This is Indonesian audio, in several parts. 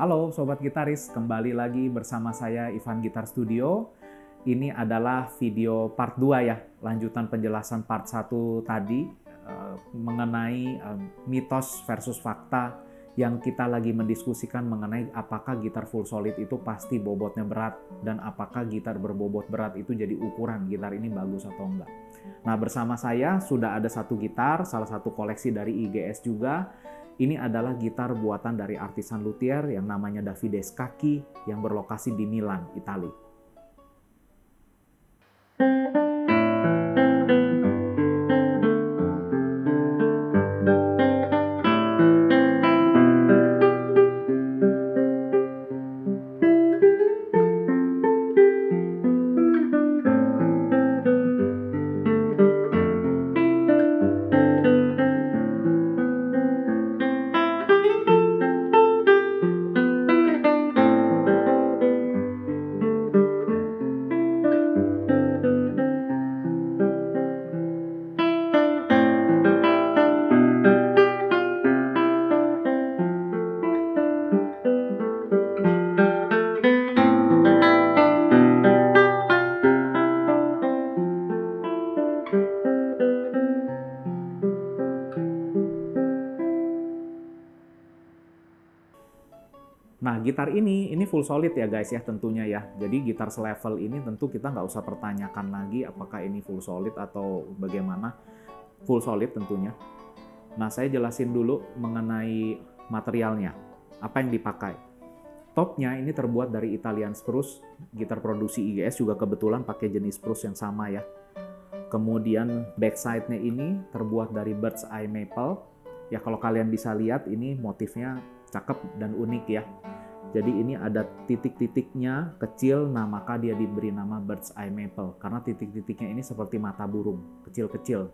Halo Sobat Gitaris, kembali lagi bersama saya Ivan Gitar Studio. Ini adalah video part 2 ya, lanjutan penjelasan part 1 tadi mengenai mitos versus fakta yang kita lagi mendiskusikan mengenai apakah gitar full solid itu pasti bobotnya berat dan apakah gitar berbobot berat itu jadi ukuran gitar ini bagus atau enggak. Nah, bersama saya sudah ada satu gitar, salah satu koleksi dari IGS juga. Ini adalah gitar buatan dari artisan luthier yang namanya Davide Scacchi yang berlokasi di Milan, Italia. Nah, gitar ini full solid ya guys ya tentunya ya. Jadi gitar selevel ini tentu kita nggak usah pertanyakan lagi apakah ini full solid atau bagaimana. Full solid tentunya. Nah, saya jelasin dulu mengenai materialnya. Apa yang dipakai. Topnya ini terbuat dari Italian spruce. Gitar produksi IGS juga kebetulan pakai jenis spruce yang sama ya. Kemudian backside-nya ini terbuat dari bird's eye maple. Ya kalau kalian bisa lihat ini motifnya cakep dan unik ya. Jadi ini ada titik-titiknya kecil, nah maka dia diberi nama bird's eye maple. Karena titik-titiknya ini seperti mata burung, kecil-kecil.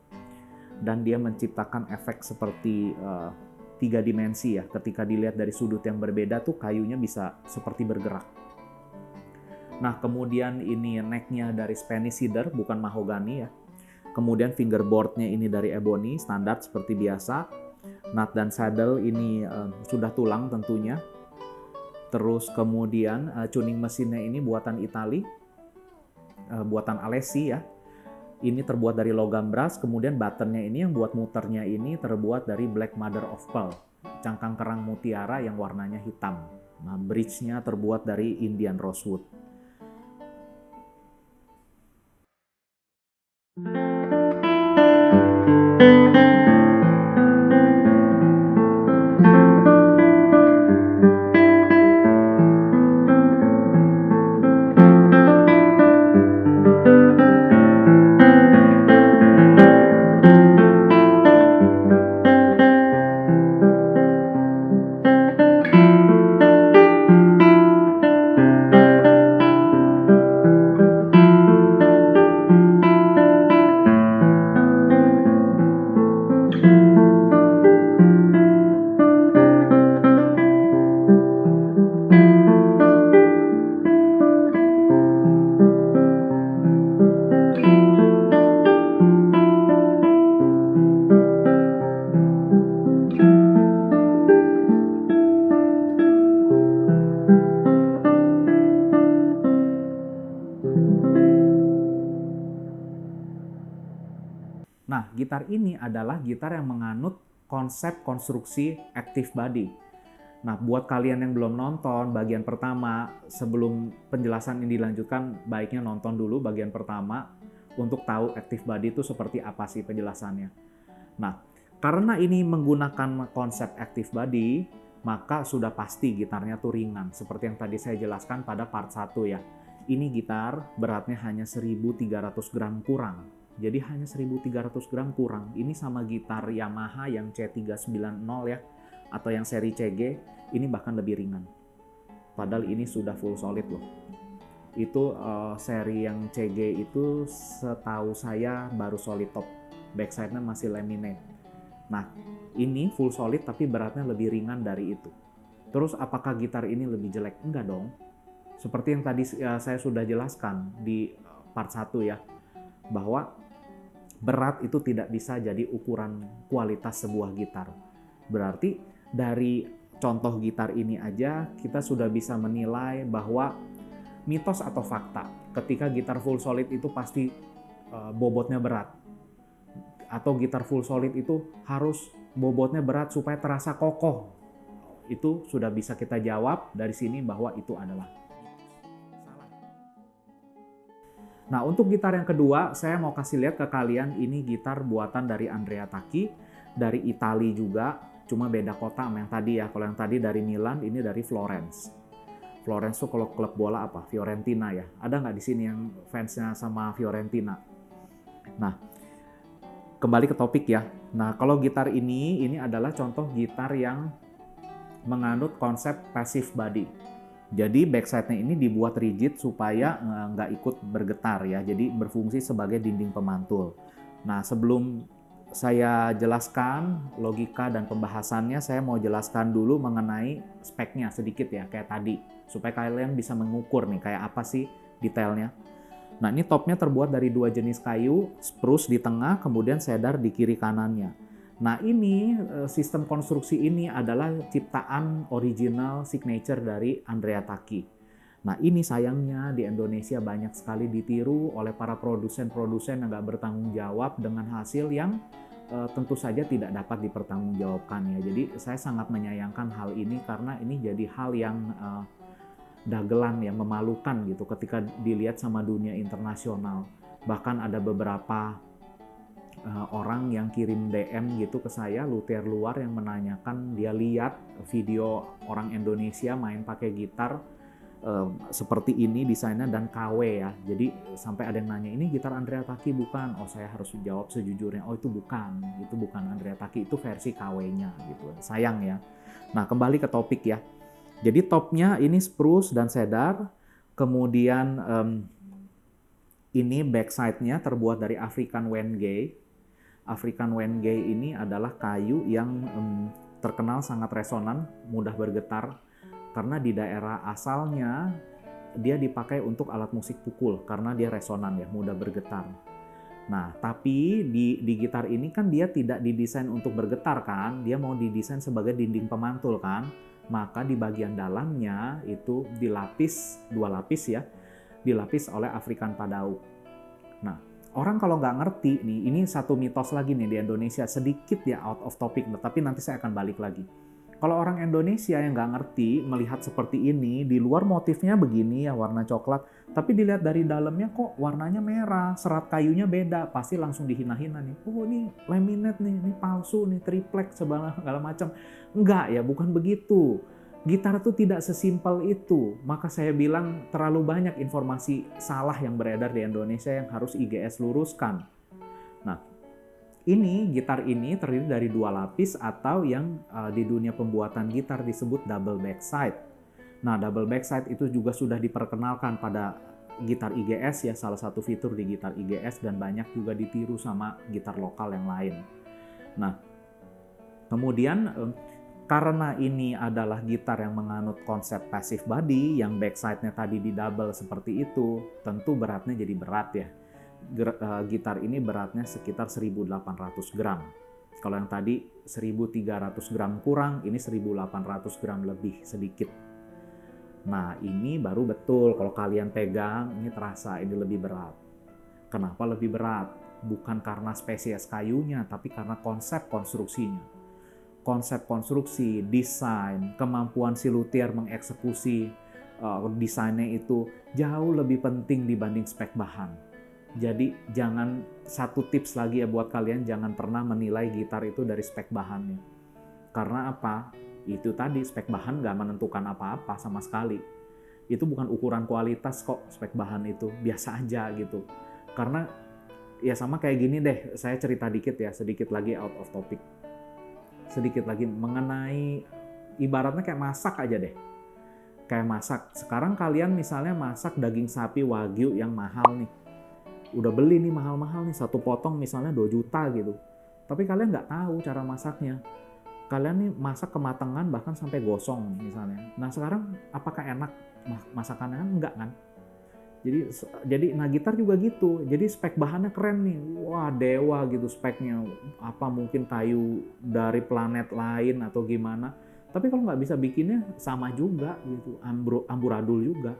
Dan dia menciptakan efek seperti 3 dimensi ya. Ketika dilihat dari sudut yang berbeda tuh kayunya bisa seperti bergerak. Nah kemudian ini neck-nya dari Spanish cedar, bukan mahogani ya. Kemudian fingerboard-nya ini dari ebony, standar seperti biasa. Nut dan saddle ini sudah tulang tentunya. Terus kemudian tuning mesinnya ini buatan Itali, buatan Alessi ya. Ini terbuat dari logam brass, kemudian buttonnya ini yang buat muternya ini terbuat dari black mother of pearl, cangkang kerang mutiara yang warnanya hitam. Nah, bridge-nya terbuat dari Indian rosewood. Nah, gitar ini adalah gitar yang menganut konsep konstruksi active body. Nah, buat kalian yang belum nonton bagian pertama, sebelum penjelasan ini dilanjutkan, baiknya nonton dulu bagian pertama untuk tahu active body itu seperti apa sih penjelasannya. Nah, karena ini menggunakan konsep active body, maka sudah pasti gitarnya tuh ringan. Seperti yang tadi saya jelaskan pada part 1 ya. Ini gitar beratnya hanya 1.300 gram kurang. Jadi hanya 1.300 gram kurang. Ini sama gitar Yamaha yang C390 ya, atau yang seri CG, ini bahkan lebih ringan. Padahal ini sudah full solid loh. Itu seri yang CG itu setahu saya baru solid top. Backside-nya masih laminate. Nah, ini full solid tapi beratnya lebih ringan dari itu. Terus apakah gitar ini lebih jelek? Enggak dong. Seperti yang tadi saya sudah jelaskan di part 1 ya, bahwa berat itu tidak bisa jadi ukuran kualitas sebuah gitar. Berarti dari contoh gitar ini aja kita sudah bisa menilai bahwa mitos atau fakta ketika gitar full solid itu pasti bobotnya berat, atau gitar full solid itu harus bobotnya berat supaya terasa kokoh. Itu sudah bisa kita jawab dari sini bahwa itu adalah salah. Nah, untuk gitar yang kedua, saya mau kasih lihat ke kalian, ini gitar buatan dari Andrea Tacchi, dari Italia juga, cuma beda kota sama yang tadi ya. Kalau yang tadi dari Milan, ini dari Florence. Florence tuh kalau klub bola apa? Fiorentina ya. Ada nggak di sini yang fansnya sama Fiorentina? Nah, kembali ke topik ya. Nah, kalau gitar ini adalah contoh gitar yang menganut konsep passive body. Jadi backside-nya ini dibuat rigid supaya nggak ikut bergetar ya. Jadi berfungsi sebagai dinding pemantul. Nah, sebelum saya jelaskan logika dan pembahasannya, saya mau jelaskan dulu mengenai speknya sedikit ya, kayak tadi. Supaya kalian bisa mengukur nih, kayak apa sih detailnya. Nah, ini topnya terbuat dari 2 jenis kayu, spruce di tengah, kemudian cedar di kiri kanannya. Nah, ini sistem konstruksi ini adalah ciptaan original signature dari Andrea Tacchi. Nah, ini sayangnya di Indonesia banyak sekali ditiru oleh para produsen-produsen yang nggak bertanggung jawab dengan hasil yang tentu saja tidak dapat dipertanggungjawabkan ya. Jadi saya sangat menyayangkan hal ini karena ini jadi hal yang dagelan ya, memalukan gitu ketika dilihat sama dunia internasional. Bahkan ada beberapa orang yang kirim DM gitu ke saya, luthier luar, yang menanyakan dia lihat video orang Indonesia main pakai gitar seperti ini desainnya dan KW ya. Jadi sampai ada yang nanya, ini gitar Andrea Tacchi bukan? Oh, saya harus jawab sejujurnya, oh itu bukan Andrea Tacchi, itu versi KW-nya gitu. Sayang ya. Nah, kembali ke topik ya. Jadi topnya ini spruce dan cedar, kemudian ini backside-nya terbuat dari African Wenge. African Wenge ini adalah kayu yang terkenal sangat resonan, mudah bergetar, karena di daerah asalnya dia dipakai untuk alat musik pukul karena dia resonan ya, mudah bergetar. Nah, tapi di gitar ini kan dia tidak didesain untuk bergetar kan, dia mau didesain sebagai dinding pemantul kan, maka di bagian dalamnya itu dilapis, 2 lapis ya, dilapis oleh African Padauk. Nah, orang kalau nggak ngerti nih, ini satu mitos lagi nih di Indonesia, sedikit ya out of topic, tapi nanti saya akan balik lagi. Kalau orang Indonesia yang nggak ngerti melihat seperti ini, di luar motifnya begini ya, warna coklat, tapi dilihat dari dalamnya kok warnanya merah, serat kayunya beda, pasti langsung dihina-hina nih. Oh, ini laminate nih, ini palsu nih, triplek segala macam. Enggak ya, bukan begitu. Gitar itu tidak sesimpel itu. Maka saya bilang terlalu banyak informasi salah yang beredar di Indonesia yang harus IGS luruskan. Nah, ini gitar ini terdiri dari 2 lapis atau yang di dunia pembuatan gitar disebut double backside. Nah, double backside itu juga sudah diperkenalkan pada gitar IGS ya, salah satu fitur di gitar IGS, dan banyak juga ditiru sama gitar lokal yang lain. Nah, kemudian karena ini adalah gitar yang menganut konsep passive body, yang backside-nya tadi di double seperti itu, tentu beratnya jadi berat ya. Gitar ini beratnya sekitar 1.800 gram. Kalau yang tadi 1.300 gram kurang, ini 1.800 gram lebih sedikit. Nah, ini baru betul kalau kalian pegang, ini terasa ini lebih berat. Kenapa lebih berat? Bukan karena spesies kayunya, tapi karena konsep konstruksinya. Konsep konstruksi, desain, kemampuan si luthier mengeksekusi desainnya itu jauh lebih penting dibanding spek bahan. Jadi jangan, satu tips lagi ya buat kalian, jangan pernah menilai gitar itu dari spek bahannya. Karena apa? Itu tadi, spek bahan nggak menentukan apa-apa sama sekali. Itu bukan ukuran kualitas kok, spek bahan itu biasa aja gitu. Karena ya sama kayak gini deh, saya cerita dikit ya, sedikit lagi out of topic. Sedikit lagi mengenai, ibaratnya kayak masak aja deh. Kayak masak. Sekarang kalian misalnya masak daging sapi wagyu yang mahal nih. Udah beli nih mahal-mahal nih, satu potong misalnya 2 juta gitu. Tapi kalian nggak tahu cara masaknya. Kalian nih masak kematangan bahkan sampai gosong misalnya. Nah, sekarang apakah enak masakannya? Enggak kan? Jadi nah gitar juga gitu. Jadi spek bahannya keren nih. Wah, dewa gitu speknya. Apa mungkin kayu dari planet lain atau gimana. Tapi kalau nggak bisa bikinnya sama juga gitu, amburadul juga.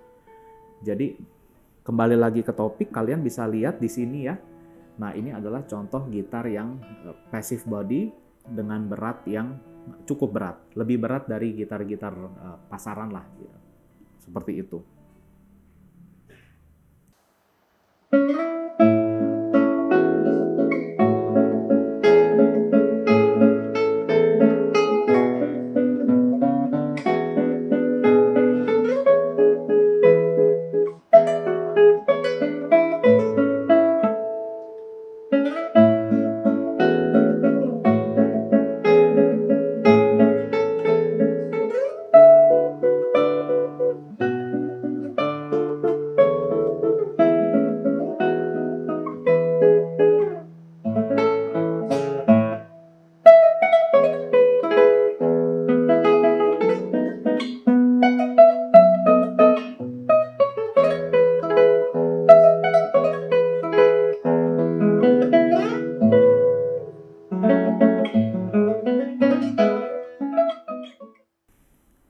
Jadi kembali lagi ke topik, kalian bisa lihat di sini ya. Nah, ini adalah contoh gitar yang passive body dengan berat yang cukup berat, lebih berat dari gitar-gitar pasaran lah, seperti itu.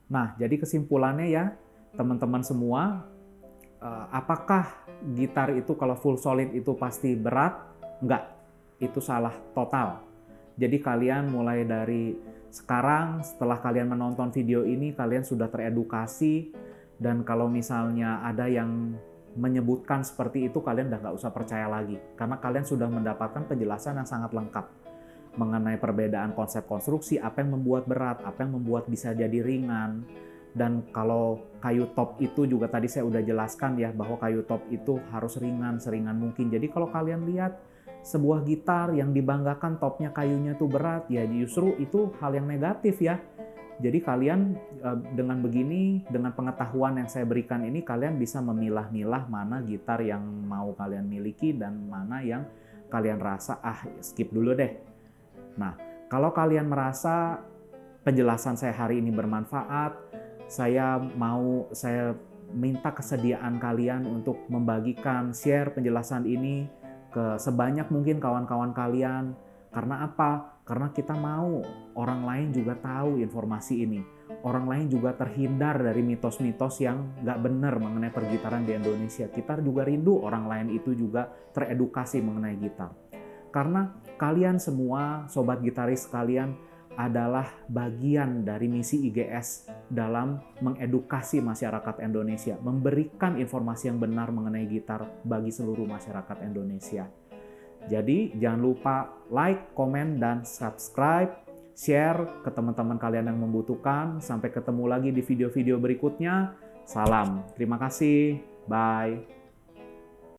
Nah, jadi kesimpulannya ya, teman-teman semua, apakah gitar itu kalau full solid itu pasti berat? Enggak, itu salah total. Jadi kalian mulai dari sekarang, setelah kalian menonton video ini, kalian sudah teredukasi, dan kalau misalnya ada yang menyebutkan seperti itu, kalian udah nggak usah percaya lagi, karena kalian sudah mendapatkan penjelasan yang sangat lengkap mengenai perbedaan konsep konstruksi, apa yang membuat berat, apa yang membuat bisa jadi ringan. Dan kalau kayu top itu juga tadi saya udah jelaskan ya, bahwa kayu top itu harus ringan seringan mungkin. Jadi kalau kalian lihat sebuah gitar yang dibanggakan topnya kayunya tuh berat, ya justru itu hal yang negatif ya. Jadi kalian dengan begini, dengan pengetahuan yang saya berikan ini, kalian bisa memilah-milah mana gitar yang mau kalian miliki dan mana yang kalian rasa skip dulu deh. Nah, kalau kalian merasa penjelasan saya hari ini bermanfaat, saya minta kesediaan kalian untuk membagikan, share penjelasan ini ke sebanyak mungkin kawan-kawan kalian. Karena apa? Karena kita mau orang lain juga tahu informasi ini. Orang lain juga terhindar dari mitos-mitos yang nggak benar mengenai pergitaran di Indonesia. Kita juga rindu orang lain itu juga teredukasi mengenai gitar. Karena kalian semua, sobat gitaris sekalian, adalah bagian dari misi IGS dalam mengedukasi masyarakat Indonesia, memberikan informasi yang benar mengenai gitar bagi seluruh masyarakat Indonesia. Jadi jangan lupa like, komen, dan subscribe, share ke teman-teman kalian yang membutuhkan. Sampai ketemu lagi di video-video berikutnya. Salam, terima kasih, bye.